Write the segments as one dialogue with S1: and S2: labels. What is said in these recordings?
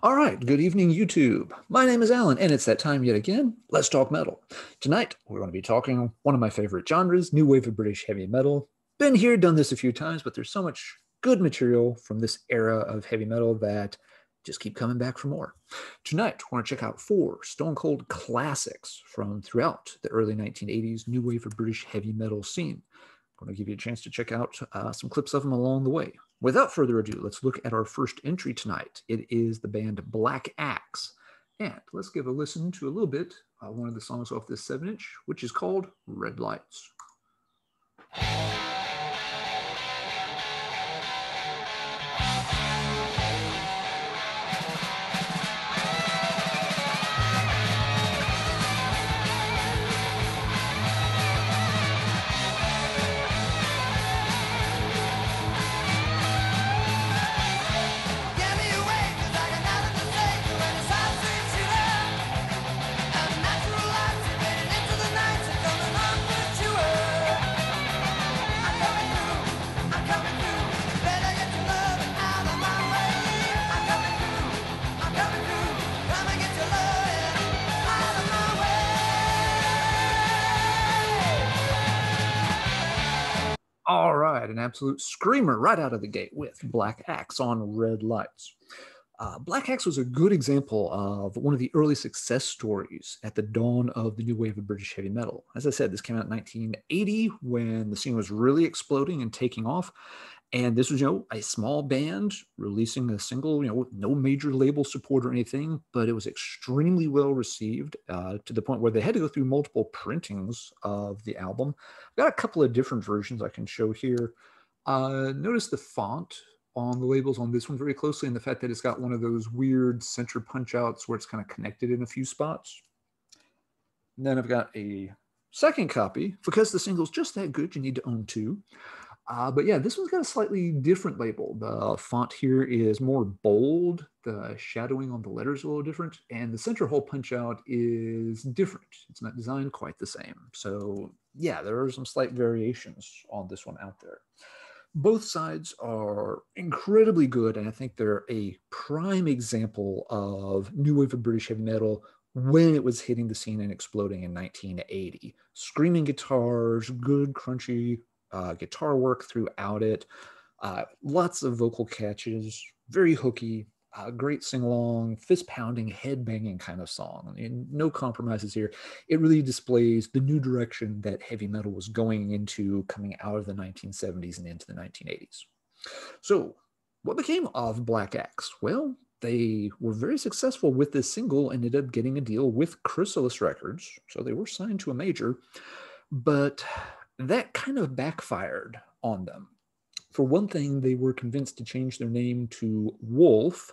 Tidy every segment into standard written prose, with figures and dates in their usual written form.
S1: All right, good evening, YouTube. My name is Alan, and it's that time yet again. Let's talk metal. Tonight, we're going to be talking one of my favorite genres, new wave of British heavy metal. Been here, done this a few times, but there's so much good material from this era of heavy metal that just keep coming back for more. Tonight, we're going to check out four stone cold classics from throughout the early 1980s new wave of British heavy metal scene. I'm going to give you a chance to check out some clips of them along the way. Without further ado, let's look at our first entry tonight. It is the band Black Axe. And let's give a listen to a little bit one of the songs off this 7-inch, which is called Red Lights. All right, an absolute screamer right out of the gate with Black Axe on Red Lights. Black Axe was a good example of one of the early success stories at the dawn of the new wave of British heavy metal. As I said, this came out in 1980 when the scene was really exploding and taking off. And this was, a small band releasing a single, no major label support or anything, but it was extremely well received to the point where they had to go through multiple printings of the album. I've got a couple of different versions I can show here. Notice the font on the labels on this one very closely, and the fact that it's got one of those weird center punch outs where it's kind of connected in a few spots. And then I've got a second copy. Because the single's just that good, you need to own two. But yeah, this one's got a slightly different label. The font here is more bold. The shadowing on the letters is a little different. And the center hole punch out is different. It's not designed quite the same. So yeah, there are some slight variations on this one out there. Both sides are incredibly good. And I think they're a prime example of new wave of British heavy metal when it was hitting the scene and exploding in 1980. Screaming guitars, good crunchy guitar work throughout it, lots of vocal catches, very hooky, great sing-along, fist-pounding, head-banging kind of song. And no compromises here. It really displays the new direction that heavy metal was going into coming out of the 1970s and into the 1980s. So what became of Black Axe? Well, they were very successful with this single, ended up getting a deal with Chrysalis Records, so they were signed to a major, but that kind of backfired on them. For one thing, they were convinced to change their name to Wolf,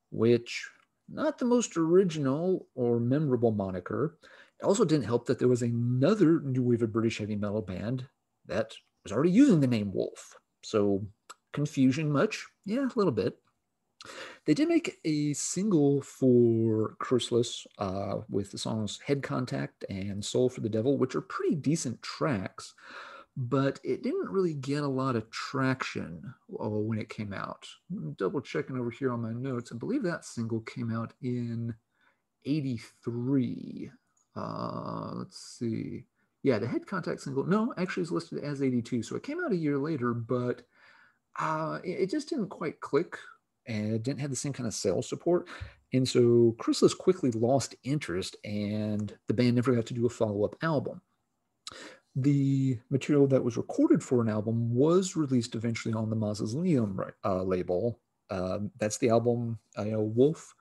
S1: which not the most original or memorable moniker. It also didn't help that there was another new wave of British heavy metal band that was already using the name Wolf. So confusion much? Yeah, a little bit. They did make a single for Chrysalis with the songs Head Contact and Soul for the Devil, which are pretty decent tracks, but it didn't really get a lot of traction when it came out. Double checking over here on my notes. I believe that single came out in 83. Let's see. Yeah, the Head Contact single, no, actually is listed as 82. So it came out a year later, but it just didn't quite click. And it didn't have the same kind of sales support. And so Chrysalis quickly lost interest, and the band never got to do a follow-up album. The material that was recorded for an album was released eventually on the Mausoleum label. That's the album, Wolf,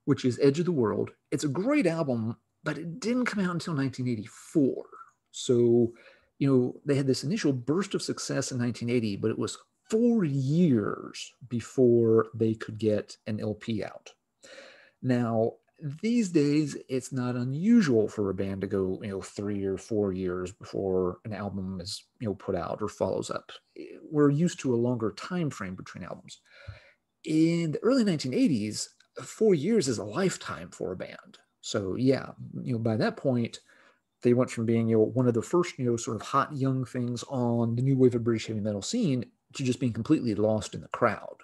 S1: which is Edge of the World. It's a great album, but it didn't come out until 1984. So, they had this initial burst of success in 1980, but it was 4 years before they could get an LP out. Now, these days, it's not unusual for a band to go, 3 or 4 years before an album is, put out or follows up. We're used to a longer time frame between albums. In the early 1980s, 4 years is a lifetime for a band. So yeah, by that point, they went from being, one of the first, sort of hot young things on the new wave of British heavy metal scene to just being completely lost in the crowd.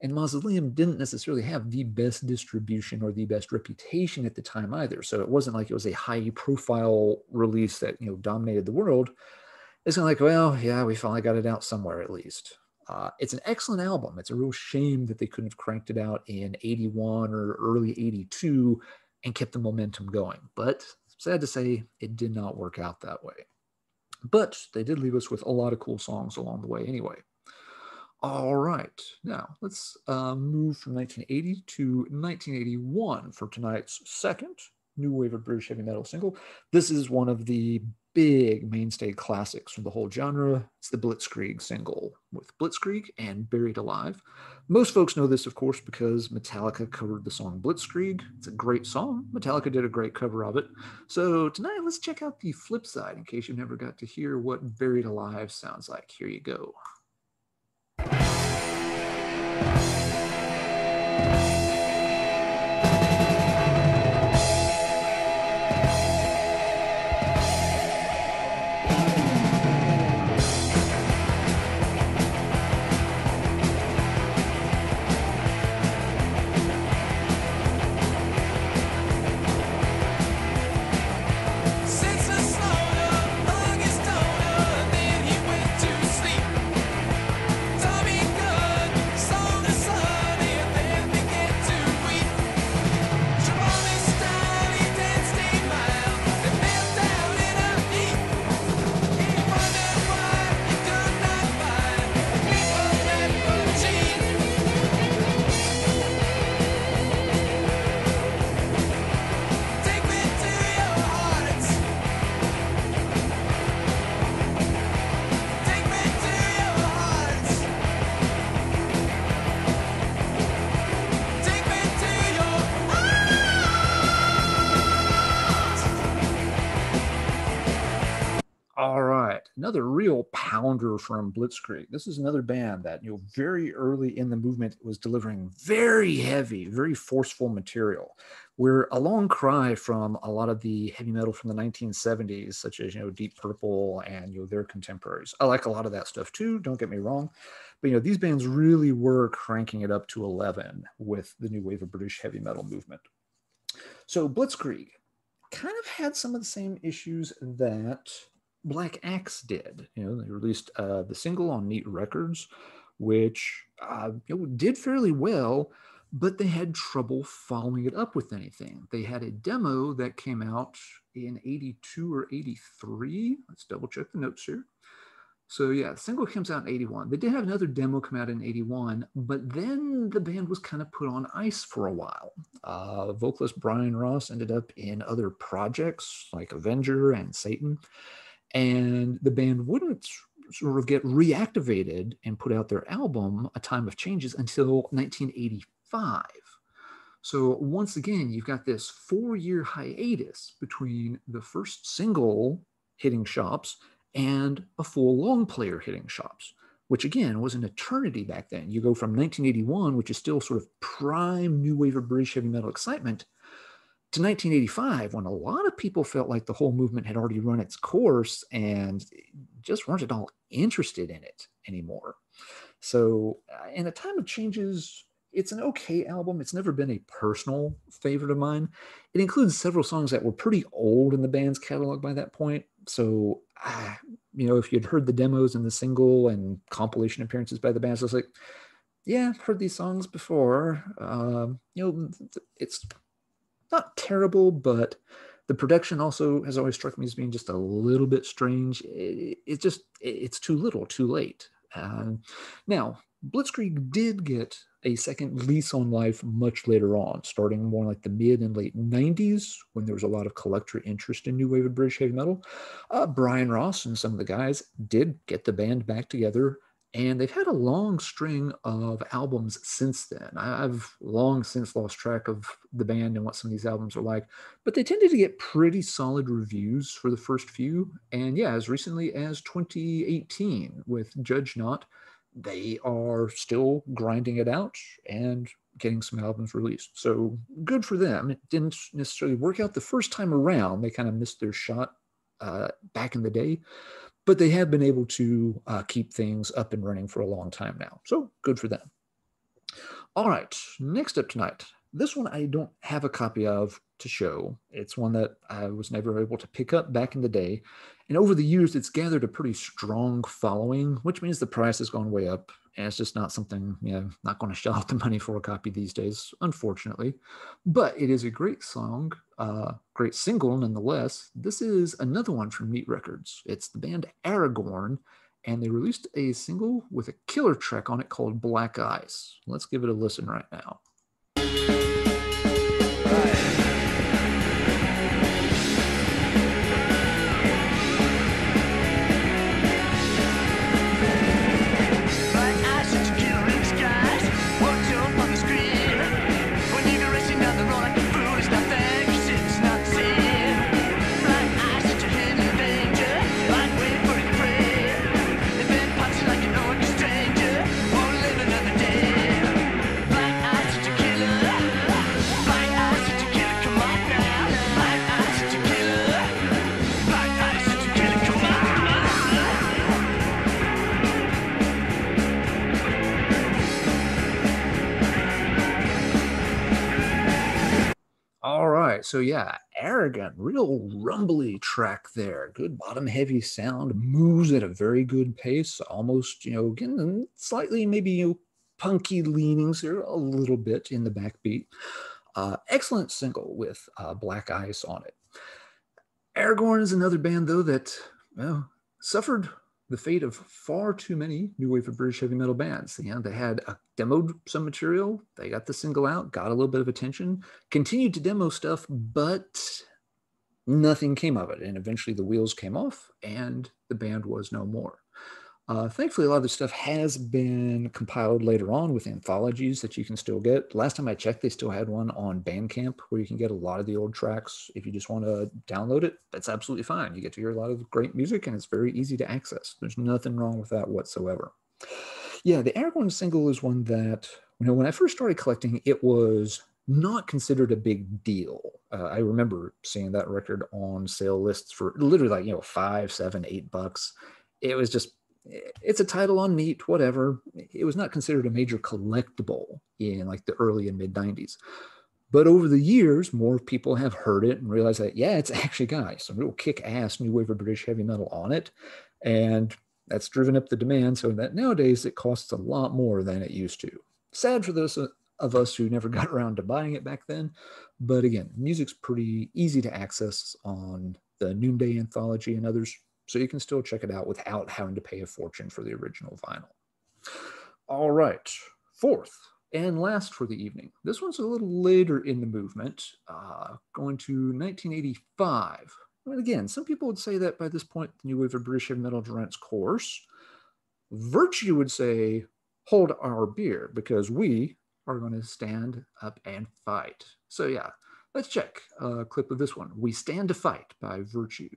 S1: And Mausoleum didn't necessarily have the best distribution or the best reputation at the time either. So it wasn't like it was a high profile release that, dominated the world. It's kind of like, well, yeah, we finally got it out somewhere at least. It's an excellent album. It's a real shame that they couldn't have cranked it out in 81 or early 82 and kept the momentum going. But sad to say, it did not work out that way. But they did leave us with a lot of cool songs along the way anyway. All right, now let's move from 1980 to 1981 for tonight's second new wave of British heavy metal single. This is one of the big mainstay classics from the whole genre. It's the Blitzkrieg single with Blitzkrieg and Buried Alive. Most folks know this, of course, because Metallica covered the song Blitzkrieg. It's a great song. Metallica did a great cover of it. So tonight, let's check out the flip side in case you never got to hear what Buried Alive sounds like. Here you go. All right, another real pounder from Blitzkrieg. This is another band that, very early in the movement was delivering very heavy, very forceful material. We're a long cry from a lot of the heavy metal from the 1970s, such as, Deep Purple and, their contemporaries. I like a lot of that stuff too, don't get me wrong. But, these bands really were cranking it up to 11 with the new wave of British heavy metal movement. So Blitzkrieg kind of had some of the same issues that Black Axe did. They released the single on Neat Records, which did fairly well, but they had trouble following it up with anything. They had a demo that came out in 82 or 83. Let's double check the notes here. So yeah, the single comes out in 81. They did have another demo come out in 81, but then the band was kind of put on ice for a while. Vocalist Brian Ross ended up in other projects like Avenger and Satan, and the band wouldn't sort of get reactivated and put out their album, A Time of Changes, until 1985. So once again, you've got this 4-year hiatus between the first single hitting shops and a full long player hitting shops, which again was an eternity back then. You go from 1981, which is still sort of prime new wave of British heavy metal excitement, to 1985, when a lot of people felt like the whole movement had already run its course and just weren't at all interested in it anymore. So in A Time of Changes, it's an okay album. It's never been a personal favorite of mine. It includes several songs that were pretty old in the band's catalog by that point. So, if you'd heard the demos and the single and compilation appearances by the band, so it's like, yeah, I've heard these songs before. It's not terrible, but the production also has always struck me as being just a little bit strange. It's too little, too late. Now, Blitzkrieg did get a second lease on life much later on, starting more like the mid and late 90s, when there was a lot of collector interest in new wave of British heavy metal. Brian Ross and some of the guys did get the band back together, and they've had a long string of albums since then. I've long since lost track of the band and what some of these albums are like, but they tended to get pretty solid reviews for the first few. And yeah, as recently as 2018 with Judge Not, they are still grinding it out and getting some albums released. So good for them. It didn't necessarily work out the first time around. They kind of missed their shot back in the day, but they have been able to keep things up and running for a long time now. So good for them. All right, next up tonight. This one I don't have a copy of to show. It's one that I was never able to pick up back in the day. And over the years, it's gathered a pretty strong following, which means the price has gone way up. And it's just not something, not going to shell out the money for a copy these days, unfortunately. But it is a great song, great single nonetheless. This is another one from Neat Records. It's the band Aragorn, and they released a single with a killer track on it called Black Eyes. Let's give it a listen right now. So yeah, ARAGON, real rumbly track there. Good bottom heavy sound, moves at a very good pace, almost, again, slightly maybe punky leanings there a little bit in the backbeat. Excellent single with Black Ice on it. Aragorn is another band though that suffered the fate of far too many new wave of British heavy metal bands. They had demoed some material, they got the single out, got a little bit of attention, continued to demo stuff, but nothing came of it. And eventually the wheels came off and the band was no more. Thankfully, a lot of the stuff has been compiled later on with anthologies that you can still get. Last time I checked, they still had one on Bandcamp where you can get a lot of the old tracks. If you just want to download it, that's absolutely fine. You get to hear a lot of great music and it's very easy to access. There's nothing wrong with that whatsoever. Yeah, the Aragorn single is one that, when I first started collecting, it was not considered a big deal. I remember seeing that record on sale lists for literally like, $5, $7, $8. It was just, it's a title on Neat, whatever. It was not considered a major collectible in like the early and mid 90s. But over the years, more people have heard it and realized that, yeah, it's actually got some real kick-ass new wave of British heavy metal on it. And that's driven up the demand so that nowadays it costs a lot more than it used to. Sad for those of us who never got around to buying it back then. But again, music's pretty easy to access on the Noonday Anthology and others. So you can still check it out without having to pay a fortune for the original vinyl. All right, fourth and last for the evening. This one's a little later in the movement, going to 1985. And again, some people would say that by this point, the new wave of British heavy metal had run its course. Virtue would say, hold our beer, because we are going to stand up and fight. So yeah, let's check a clip of this one. We Stand to Fight by Virtue.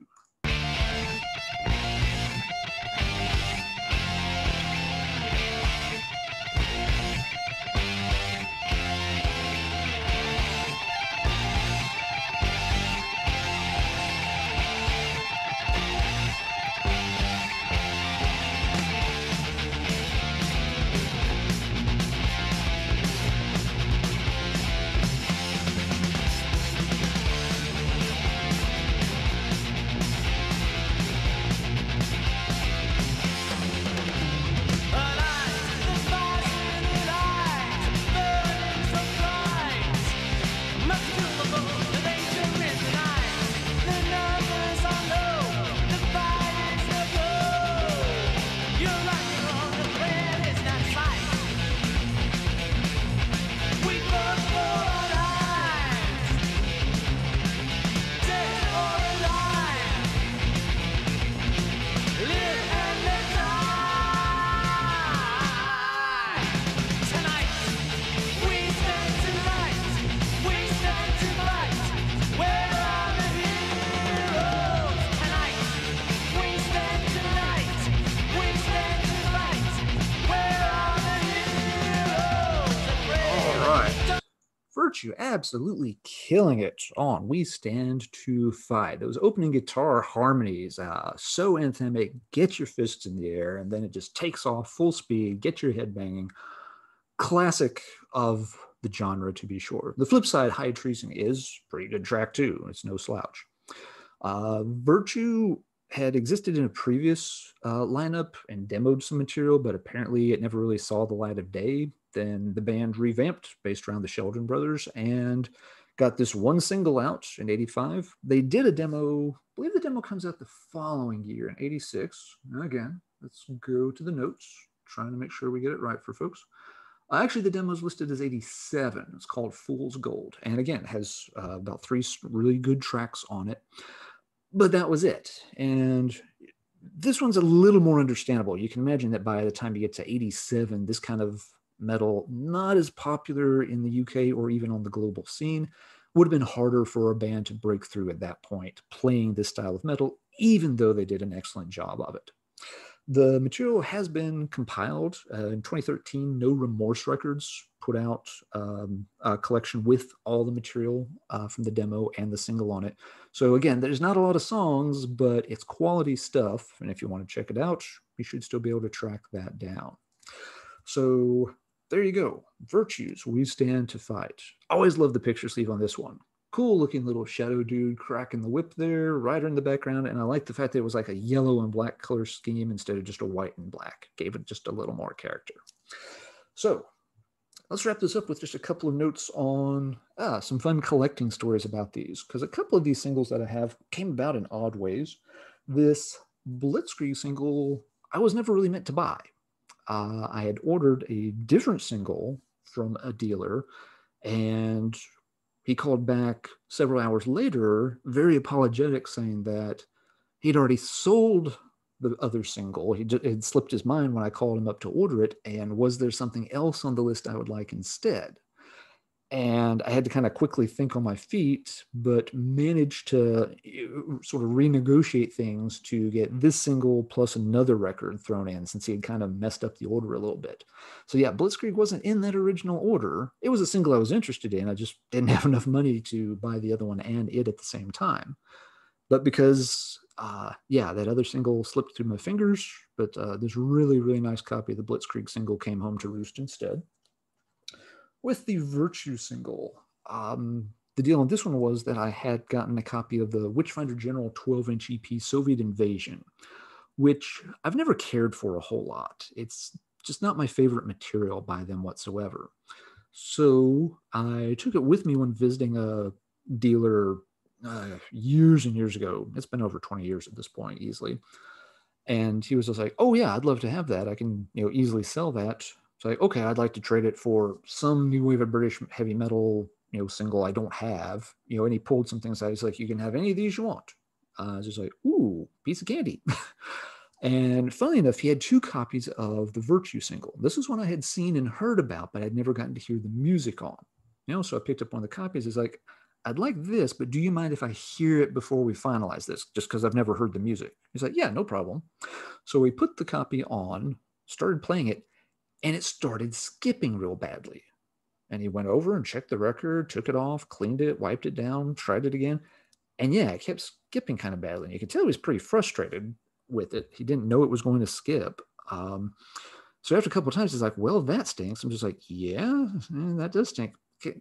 S1: Virtue absolutely killing it on We Stand to Fight. Those opening guitar harmonies, so anthemic, get your fists in the air, and then it just takes off full speed, get your head banging. Classic of the genre, to be sure. The flip side, High Treason, is a pretty good track too. It's no slouch. Virtue had existed in a previous lineup and demoed some material, but apparently it never really saw the light of day. Then the band revamped based around the Sheldon brothers and got this one single out in 85. They did a demo, I believe the demo comes out the following year in 86. Again, let's go to the notes, trying to make sure we get it right for folks. Actually, the demo is listed as 87. It's called Fool's Gold. And again, it has about 3 really good tracks on it. But that was it. And this one's a little more understandable. You can imagine that by the time you get to 87, this kind of metal, not as popular in the UK or even on the global scene, would have been harder for a band to break through at that point, playing this style of metal, even though they did an excellent job of it. The material has been compiled in 2013. No Remorse Records put out a collection with all the material from the demo and the single on it. So again, there's not a lot of songs, but it's quality stuff. And if you want to check it out, you should still be able to track that down. So there you go. Virtues, We Stand to Fight. Always love the picture sleeve on this one. Cool looking little shadow dude cracking the whip there, rider in the background. And I like the fact that it was like a yellow and black color scheme instead of just a white and black. Gave it just a little more character. So let's wrap this up with just a couple of notes on some fun collecting stories about these, because a couple of these singles that I have came about in odd ways. This Blitzkrieg single, I was never really meant to buy. I had ordered a different single from a dealer, and he called back several hours later, very apologetic, saying that he'd already sold the other single. He had slipped his mind when I called him up to order it, and was there something else on the list I would like instead? And I had to kind of quickly think on my feet, but managed to sort of renegotiate things to get this single plus another record thrown in, since he had kind of messed up the order a little bit. So yeah, Blitzkrieg wasn't in that original order. It was a single I was interested in. I just didn't have enough money to buy the other one and it at the same time. But because, that other single slipped through my fingers, but this really, really nice copy of the Blitzkrieg single came home to roost instead. With the Virtue single, the deal on this one was that I had gotten a copy of the Witchfinder General 12-inch EP Soviet Invasion, which I've never cared for a whole lot. It's just not my favorite material by them whatsoever. So I took it with me when visiting a dealer years and years ago. It's been over 20 years at this point, easily. And he was just like, "Oh yeah, I'd love to have that. I can, easily sell that." So like, okay, I'd like to trade it for some new wave of British heavy metal, single I don't have. And he pulled some things out. He's like, "You can have any of these you want." I was just like, "Ooh, piece of candy." And funnily enough, he had 2 copies of the Virtue single. This is one I had seen and heard about, but I'd never gotten to hear the music on. So I picked up one of the copies. He's like, "I'd like this, but do you mind if I hear it before we finalize this? Just because I've never heard the music." He's like, "Yeah, no problem." So we put the copy on, started playing it, and it started skipping real badly. And he went over and checked the record, took it off, cleaned it, wiped it down, tried it again. And yeah, it kept skipping kind of badly. And you could tell he was pretty frustrated with it. He didn't know it was going to skip. So after a couple of times, he's like, "Well, that stinks." I'm just like, "Yeah, that does stink.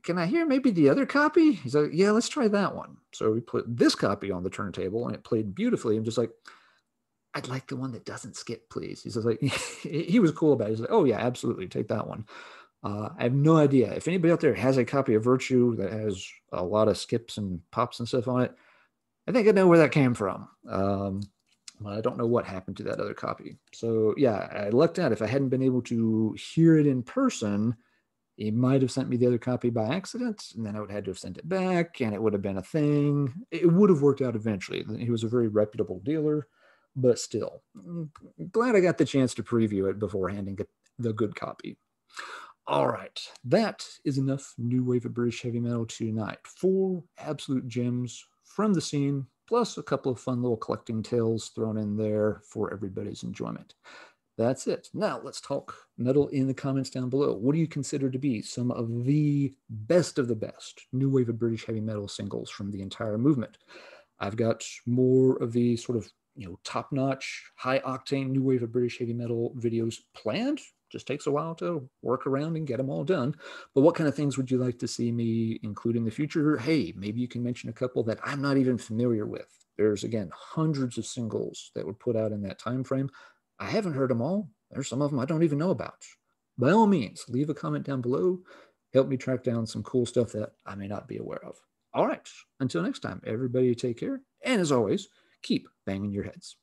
S1: Can I hear maybe the other copy?" He's like, "Yeah, let's try that one." So we put this copy on the turntable and it played beautifully. I'm just like, "I'd like the one that doesn't skip, please." He's like, he was cool about it. He's like, "Oh yeah, absolutely, take that one." I have no idea if anybody out there has a copy of Virtue that has a lot of skips and pops and stuff on it. I think I know where that came from. I don't know what happened to that other copy. So yeah, I lucked out. If I hadn't been able to hear it in person, he might have sent me the other copy by accident, and then I would have had to have sent it back, and it would have been a thing. It would have worked out eventually. He was a very reputable dealer. But still, glad I got the chance to preview it before handing the good copy. All right, that is enough new wave of British heavy metal tonight. 4 absolute gems from the scene, plus a couple of fun little collecting tales thrown in there for everybody's enjoyment. That's it. Now let's talk metal in the comments down below. What do you consider to be some of the best new wave of British heavy metal singles from the entire movement? I've got more of the sort of top-notch, high-octane new wave of British heavy metal videos planned. just takes a while to work around and get them all done. But what kind of things would you like to see me include in the future? Hey, maybe you can mention a couple that I'm not even familiar with. There's, again, hundreds of singles that were put out in that time frame. I haven't heard them all. There's some of them I don't even know about. By all means, leave a comment down below. Help me track down some cool stuff that I may not be aware of. All right, until next time, everybody take care. And as always, keep banging your heads.